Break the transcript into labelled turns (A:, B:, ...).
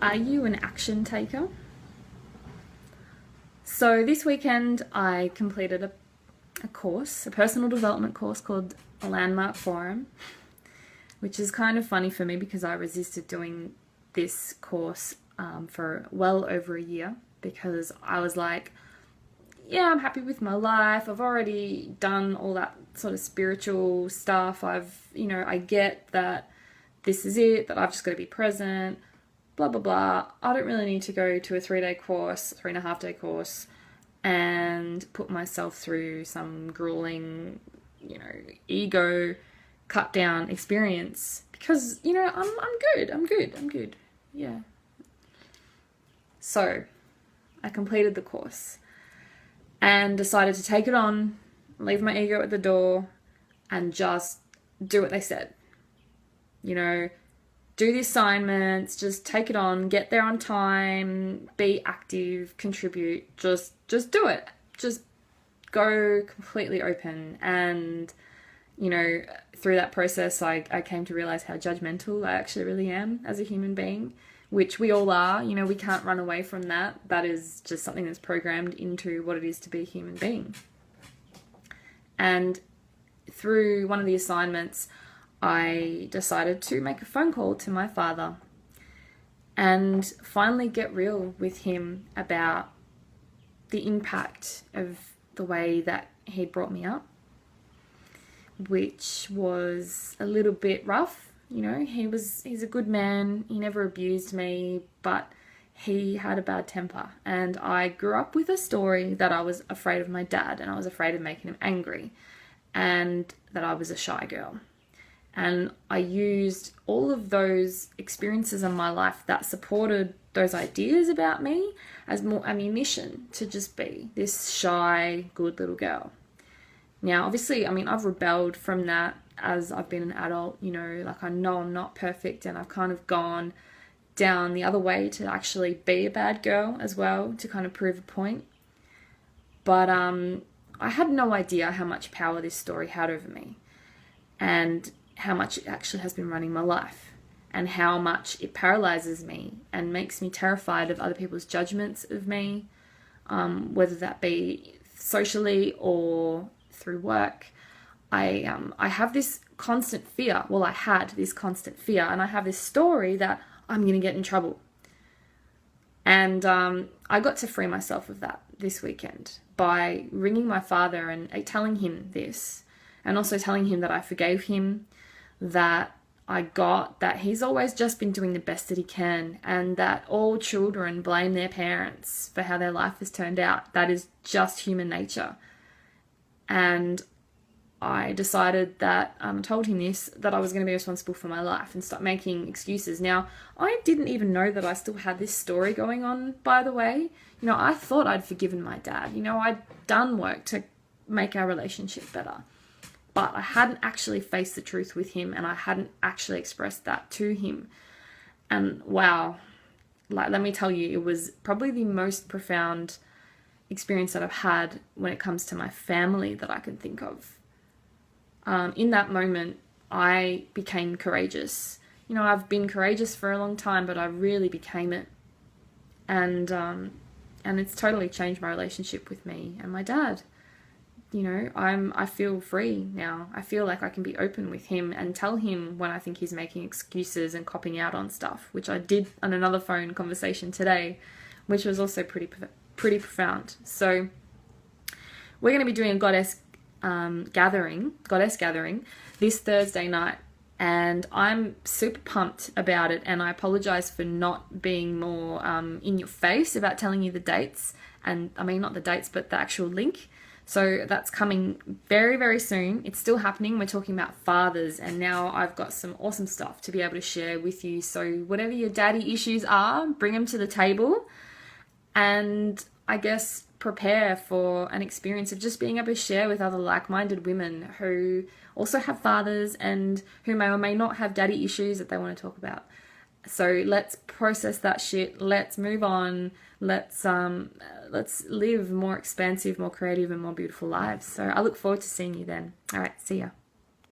A: Are you an action taker? So this weekend I completed a course, a personal development course called a Landmark Forum, which is kind of funny for me because I resisted doing this course for well over a year because I was like, yeah, I'm happy with my life. I've already done all that sort of spiritual stuff. I get that this is it, that I've just got to be present, blah, blah, blah. I don't really need to go to a 3-day course, 3.5-day course, and put myself through some grueling, ego cut down experience because, I'm good. Yeah. So I completed the course and decided to take it on, leave my ego at the door, and just do what they said. Do the assignments, just take it on, get there on time, be active, contribute, just do it. Just go completely open. And, through that process, I came to realize how judgmental I actually really am as a human being, which we all are. We can't run away from that. That is just something that's programmed into what it is to be a human being. And through one of the assignments, I decided to make a phone call to my father and finally get real with him about the impact of the way that he'd brought me up, which was a little bit rough. He's a good man. He never abused me, but he had a bad temper. And I grew up with a story that I was afraid of my dad and I was afraid of making him angry and that I was a shy girl. And I used all of those experiences in my life that supported those ideas about me as more ammunition to just be this shy, good little girl. Now, obviously, I've rebelled from that as I've been an adult. I know I'm not perfect and I've kind of gone down the other way to actually be a bad girl as well to kind of prove a point. But I had no idea how much power this story had over me and how much it actually has been running my life and how much it paralyzes me and makes me terrified of other people's judgments of me, whether that be socially or through work. I have this constant fear. Well, I had this constant fear and I have this story that I'm going to get in trouble. And I got to free myself of that this weekend by ringing my father and telling him this, and also telling him that I forgave him, that I got that he's always just been doing the best that he can, and that all children blame their parents for how their life has turned out. That is just human nature. And I decided that, told him this, that I was going to be responsible for my life and stop making excuses. Now, I didn't even know that I still had this story going on, by the way. I thought I'd forgiven my dad. I'd done work to make our relationship better. But I hadn't actually faced the truth with him and I hadn't actually expressed that to him. And wow, let me tell you, it was probably the most profound experience that I've had when it comes to my family that I can think of. In that moment, I became courageous. I've been courageous for a long time, but I really became it. And it's totally changed my relationship with me and my dad. I feel free now. I feel like I can be open with him and tell him when I think he's making excuses and copping out on stuff, which I did on another phone conversation today, which was also pretty profound. So we're going to be doing a goddess gathering this Thursday night, and I'm super pumped about it. And I apologize for not being more in your face about telling you the dates, and not the dates, but the actual link. So that's coming very, very soon. It's still happening. We're talking about fathers, and now I've got some awesome stuff to be able to share with you. So whatever your daddy issues are, bring them to the table, and I guess prepare for an experience of just being able to share with other like-minded women who also have fathers and who may or may not have daddy issues that they want to talk about. So let's process that shit. Let's move on. Let's live more expansive, more creative, and more beautiful lives. So I look forward to seeing you then. All right, see ya.